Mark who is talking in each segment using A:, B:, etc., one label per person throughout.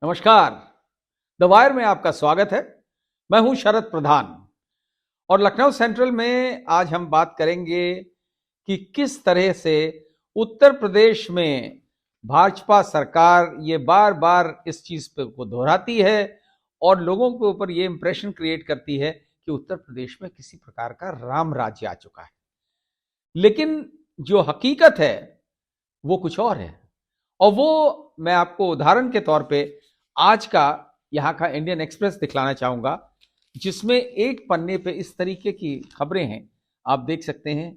A: नमस्कार। The wire में आपका स्वागत है। मैं हूं शरद प्रधान और लखनऊ सेंट्रल में आज हम बात करेंगे कि किस तरह से उत्तर प्रदेश में भाजपा सरकार ये बार बार इस चीज पे को दोहराती है और लोगों के ऊपर ये इंप्रेशन क्रिएट करती है कि उत्तर प्रदेश में किसी प्रकार का राम राज्य आ चुका है, लेकिन जो हकीकत है वो कुछ और है। और वो मैं आपको उदाहरण के तौर पे आज का यहाँ का इंडियन एक्सप्रेस दिखलाना चाहूंगा, जिसमें एक पन्ने पे इस तरीके की खबरें हैं। आप देख सकते हैं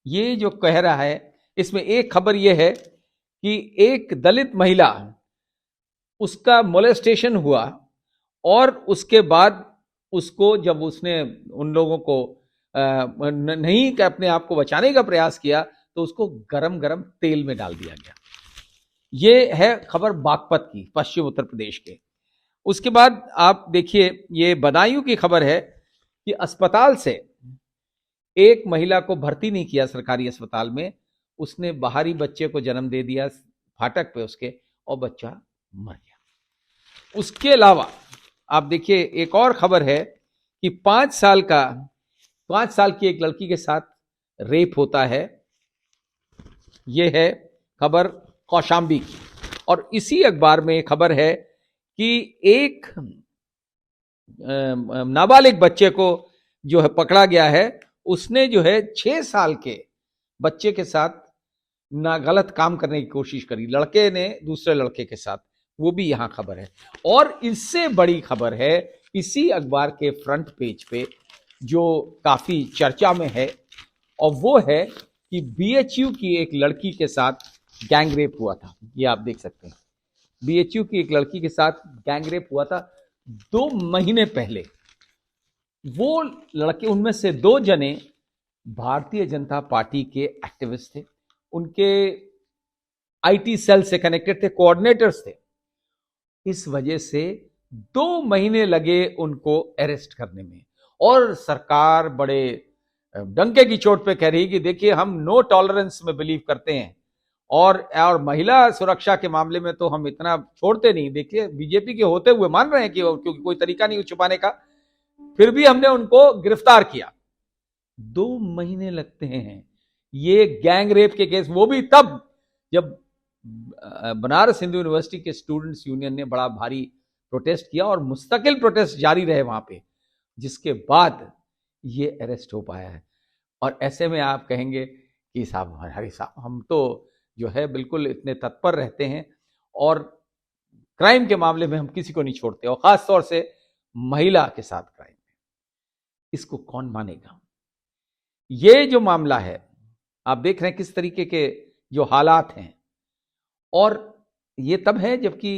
A: ये जो कह रहा है, इसमें एक खबर ये है कि एक दलित महिला, उसका मोलेस्टेशन हुआ और उसके बाद उसको जब उसने उन लोगों को नहीं अपने आप को बचाने का प्रयास किया तो उसको गरम गरम तेल में डाल दिया गया। ये है खबर बागपत की, पश्चिम उत्तर प्रदेश के। उसके बाद आप देखिए ये बदायूं की खबर है कि अस्पताल से एक महिला को भर्ती नहीं किया सरकारी अस्पताल में, उसने बाहरी बच्चे को जन्म दे दिया फाटक पे उसके, और बच्चा मर गया। उसके अलावा आप देखिए एक और खबर है कि 5 साल की एक लड़की के साथ रेप होता है। यह है खबर कौशाम्बी की। और इसी अखबार में खबर है कि एक नाबालिग बच्चे को जो है पकड़ा गया है। उसने जो है 6 साल के बच्चे के साथ ना गलत काम करने की कोशिश करी, लड़के ने दूसरे लड़के के साथ। वो भी यहां खबर है। और इससे बड़ी खबर है इसी अखबार के फ्रंट पेज पे जो काफी चर्चा में है, और वो है कि बीएचयू की एक लड़की के साथ गैंग रेप हुआ था। ये आप देख सकते हैं, बीएचयू की एक लड़की के साथ गैंग रेप हुआ था 2 महीने पहले। वो लड़के, उनमें से 2 जने भारतीय जनता पार्टी के एक्टिविस्ट थे, उनके आईटी सेल से कनेक्टेड थे, कोऑर्डिनेटर्स थे। इस वजह से 2 महीने लगे उनको अरेस्ट करने में। और सरकार बड़े डंके की चोट पे कह रही कि देखिए हम नो टॉलरेंस में बिलीव करते हैं, और महिला सुरक्षा के मामले में तो हम इतना छोड़ते नहीं। देखिए बीजेपी के होते हुए मान रहे हैं कि क्योंकि कोई तरीका नहीं छुपाने का, फिर भी हमने उनको गिरफ्तार किया। 2 महीने लगते हैं ये गैंग रेप के केस, वो भी तब जब बनारस हिंदू यूनिवर्सिटी के स्टूडेंट्स यूनियन ने बड़ा भारी प्रोटेस्ट किया और मुस्तकिल प्रोटेस्ट जारी रहे वहां पे, जिसके बाद ये अरेस्ट हो पाया है। और ऐसे में आप कहेंगे कि साहब हरी साहब हम तो जो है बिल्कुल इतने तत्पर रहते हैं और क्राइम के मामले में हम किसी को नहीं छोड़ते, और खास तौर से महिला के साथ क्राइम में। इसको कौन मानेगा? ये जो मामला है आप देख रहे हैं किस तरीके के जो हालात हैं। और ये तब है जबकि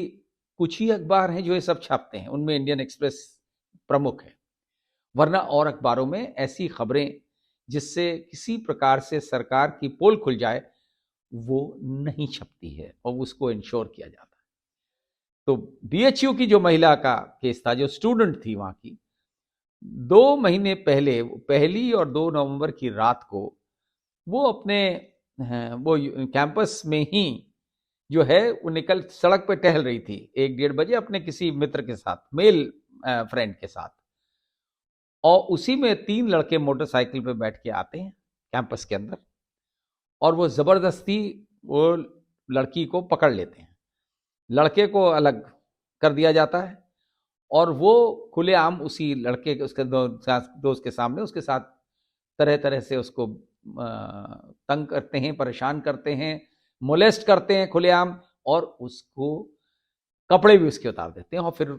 A: कुछ ही अखबार हैं जो ये सब छापते हैं, उनमें इंडियन एक्सप्रेस प्रमुख है। वरना और अखबारों में ऐसी खबरें जिससे किसी प्रकार से सरकार की पोल खुल जाए वो नहीं छपती है और उसको इंश्योर किया जाता है। तो बीएचयू की जो महिला का केस था, जो स्टूडेंट थी वहां की, 2 महीने पहले, 1 और 2 नवंबर की रात को वो अपने वो कैंपस में ही जो है वो निकल सड़क पे टहल रही थी 1-1:30 बजे अपने किसी मित्र के साथ, मेल फ्रेंड के साथ। और उसी में 3 लड़के मोटरसाइकिल पे बैठ के आते हैं कैंपस के अंदर, और वो जबरदस्ती वो लड़की को पकड़ लेते हैं। लड़के को अलग कर दिया जाता है और वो खुलेआम उसी लड़के के, उसके दोस्त के सामने उसके साथ तरह तरह से उसको तंग करते हैं, परेशान करते हैं, मोलेस्ट करते हैं खुलेआम, और उसको कपड़े भी उसके उतार देते हैं और फिर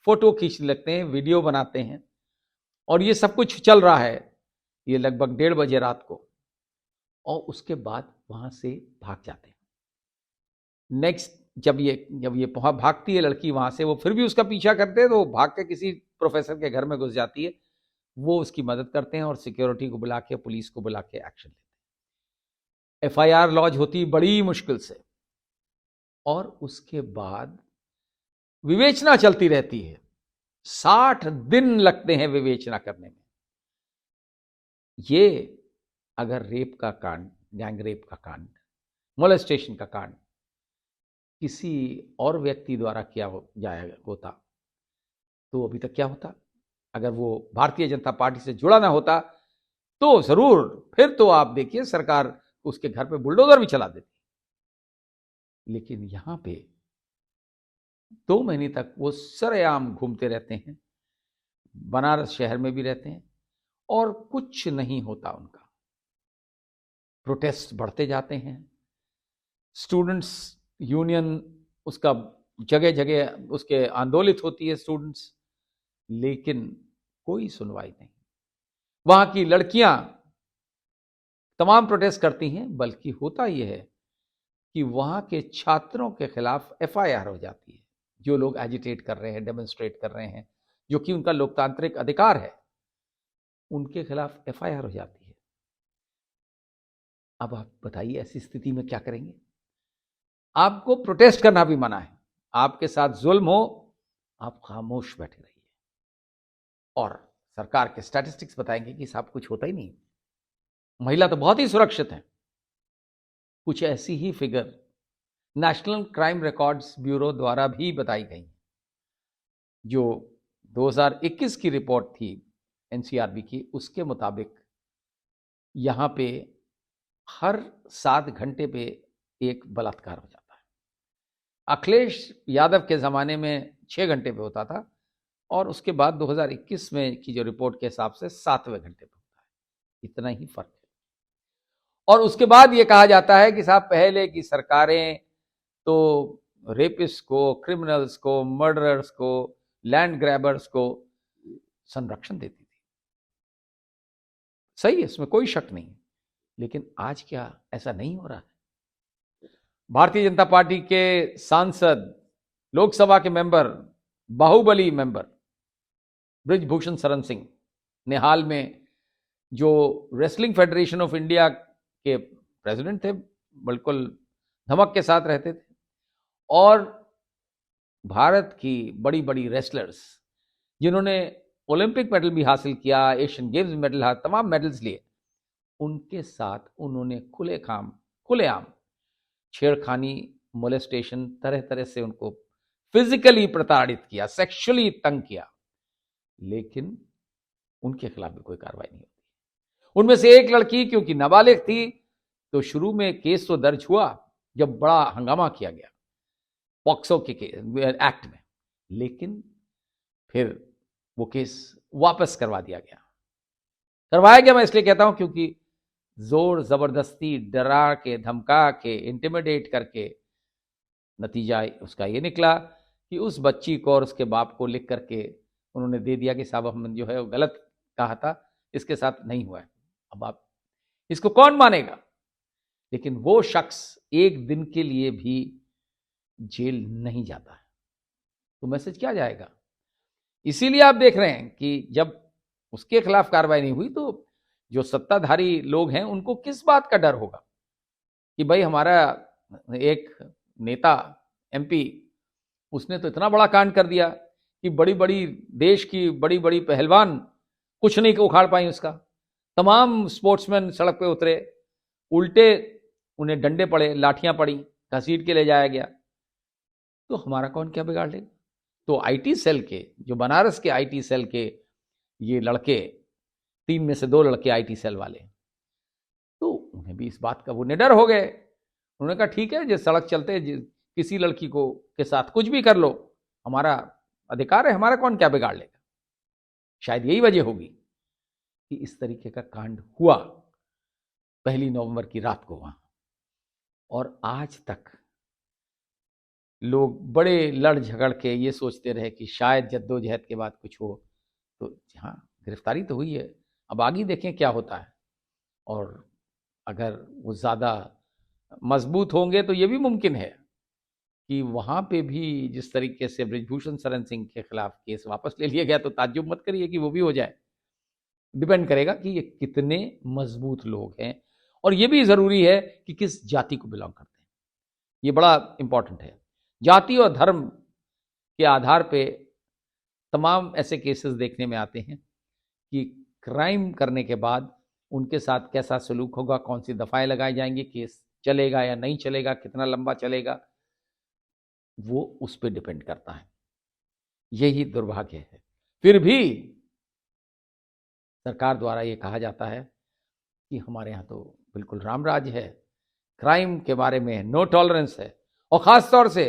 A: फोटो खींचने लगते हैं, वीडियो बनाते हैं। और ये सब कुछ चल रहा है ये लगभग 1:30 बजे रात को, और उसके बाद वहां से भाग जाते हैं। नेक्स्ट जब ये भागती है लड़की वहां से, वो फिर भी उसका पीछा करते हैं, तो वो भाग के किसी प्रोफेसर के घर में घुस जाती है। वो उसकी मदद करते हैं और सिक्योरिटी को बुला के, पुलिस को बुला के एक्शन लेते हैं। एफआईआर लॉन्च होती बड़ी मुश्किल से, और उसके बाद विवेचना चलती रहती है। 60 दिन लगते हैं विवेचना करने में। ये अगर रेप का कांड, गैंग रेप का कांड, मोलेस्टेशन का कांड किसी और व्यक्ति द्वारा किया जाया होता तो अभी तक क्या होता? अगर वो भारतीय जनता पार्टी से जुड़ा ना होता तो जरूर फिर तो आप देखिए सरकार उसके घर पे बुलडोजर भी चला देती। लेकिन यहां पे 2 महीने तक वो सरेआम घूमते रहते हैं, बनारस शहर में भी रहते हैं और कुछ नहीं होता उनका। प्रोटेस्ट बढ़ते जाते हैं, स्टूडेंट्स यूनियन उसका जगह जगह उसके आंदोलित होती है स्टूडेंट्स, लेकिन कोई सुनवाई नहीं। वहां की लड़कियां तमाम प्रोटेस्ट करती हैं, बल्कि होता यह है कि वहां के छात्रों के खिलाफ एफआईआर हो जाती है। जो लोग एजिटेट कर रहे हैं, डेमोन्स्ट्रेट कर रहे हैं, जो कि उनका लोकतांत्रिक अधिकार है, उनके खिलाफ एफआईआर हो जाती है। अब आप बताइए ऐसी स्थिति में क्या करेंगे? आपको प्रोटेस्ट करना भी मना है, आपके साथ जुल्म हो, आप खामोश बैठे रहिए। और सरकार के स्टैटिस्टिक्स बताएंगे कि साहब कुछ होता ही नहीं, महिला तो बहुत ही सुरक्षित है। कुछ ऐसी ही figure national crime records bureau द्वारा भी बताई गई, जो 2021 की रिपोर्ट थी एनसीआरबी की, उसके मुताबिक यहां पे हर 7 घंटे पे एक बलात्कार हो जाता है। अखिलेश यादव के ज़माने में 6 घंटे पे होता था और उसके बाद 2021 में की जो रिपोर्ट के हिसाब से 7वें घंटे पे होता है। इतना ही फर्क है। और उसके बाद ये कहा जाता है कि साहब पहले की सरकारें तो रेपिस्ट को, क्रिमिनल्स को, मर्डरर्स को, लैंड ग्रैबर्स को संरक्षण देती थी। सही है, इसमें कोई शक नहीं, लेकिन आज क्या ऐसा नहीं हो रहा है? भारतीय जनता पार्टी के सांसद, लोकसभा के मेंबर, बाहुबली मेंबर बृजभूषण शरण सिंह ने हाल में, जो रेसलिंग फेडरेशन ऑफ इंडिया के प्रेसिडेंट थे, बिल्कुल धमक के साथ रहते थे, और भारत की बड़ी बड़ी रेसलर्स जिन्होंने ओलंपिक मेडल भी हासिल किया, एशियन गेम्स मेडल, तमाम मेडल्स लिए, उनके साथ उन्होंने खुलेआम छेड़खानी, मोलेस्टेशन, तरह तरह से उनको फिजिकली प्रताड़ित किया, सेक्सुअली तंग किया, लेकिन उनके खिलाफ भी कोई कार्रवाई नहीं होती। उनमें से एक लड़की क्योंकि नाबालिग थी तो शुरू में केस तो दर्ज हुआ, जब बड़ा हंगामा किया गया पॉक्सो के एक्ट में, लेकिन फिर वो केस वापस करवा दिया गया। करवाया गया मैं इसलिए कहता हूं क्योंकि जोर जबरदस्ती, डरा के, धमका के, इंटिमिडेट करके नतीजा उसका ये निकला कि उस बच्ची को और उसके बाप को लिख करके उन्होंने दे दिया कि साहब हम जो है वो गलत कहा था, इसके साथ नहीं हुआ है। अब आप इसको कौन मानेगा? लेकिन वो शख्स एक दिन के लिए भी जेल नहीं जाता है, तो मैसेज क्या जाएगा? इसीलिए आप देख रहे हैं कि जब उसके खिलाफ कार्रवाई नहीं हुई तो जो सत्ताधारी लोग हैं उनको किस बात का डर होगा कि भाई हमारा एक नेता एमपी, उसने तो इतना बड़ा कांड कर दिया कि बड़ी बड़ी देश की बड़ी बड़ी पहलवान कुछ नहीं उखाड़ पाई उसका। तमाम स्पोर्ट्समैन सड़क पे उतरे, उल्टे उन्हें डंडे पड़े, लाठियां पड़ी, घसीट के ले जाया गया, तो हमारा कौन क्या बिगाड़ लेगा? तो आईटी सेल के, जो बनारस के आईटी सेल के ये लड़के, 3 में से 2 लड़के आईटी सेल वाले, तो उन्हें भी इस बात का वो निडर हो गए। उन्होंने कहा ठीक है, जिस सड़क चलते किसी लड़की को के साथ कुछ भी कर लो, हमारा अधिकार है, हमारा कौन क्या बिगाड़ लेगा। शायद यही वजह होगी कि इस तरीके का कांड हुआ 1 नवंबर की रात को वहां, और आज तक लोग बड़े लड़ झगड़ के ये सोचते रहे कि शायद जद्दोजहद के बाद कुछ हो। तो हाँ, गिरफ्तारी तो हुई है, अब आगे देखें क्या होता है। और अगर वो ज़्यादा मजबूत होंगे तो ये भी मुमकिन है कि वहाँ पे भी जिस तरीके से बृजभूषण शरण सिंह के खिलाफ केस वापस ले लिया गया, तो ताज्जुब मत करिए कि वो भी हो जाए। डिपेंड करेगा कि ये कितने मजबूत लोग हैं, और ये भी ज़रूरी है कि किस जाति को बिलोंग करते हैं। ये बड़ा इंपॉर्टेंट है। जाति और धर्म के आधार पे तमाम ऐसे केसेस देखने में आते हैं कि क्राइम करने के बाद उनके साथ कैसा सलूक होगा, कौन सी दफ़ाएं लगाई जाएंगी, केस चलेगा या नहीं चलेगा, कितना लंबा चलेगा। वो उस पर डिपेंड करता है। यही दुर्भाग्य है। फिर भी सरकार द्वारा ये कहा जाता है कि हमारे यहाँ तो बिल्कुल राम राज है, क्राइम के बारे में नो टॉलरेंस है, और खास तौर से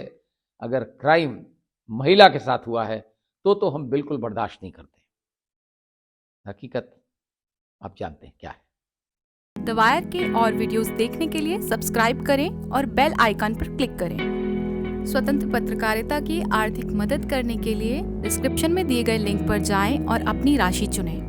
A: अगर क्राइम महिला के साथ हुआ है तो हम बिल्कुल बर्दाश्त नहीं करते। हकीकत आप जानते हैं क्या है।
B: द वायर के और वीडियोस देखने के लिए सब्सक्राइब करें और बेल आइकन पर क्लिक करें। स्वतंत्र पत्रकारिता की आर्थिक मदद करने के लिए डिस्क्रिप्शन में दिए गए लिंक पर जाएं और अपनी राशि चुनें।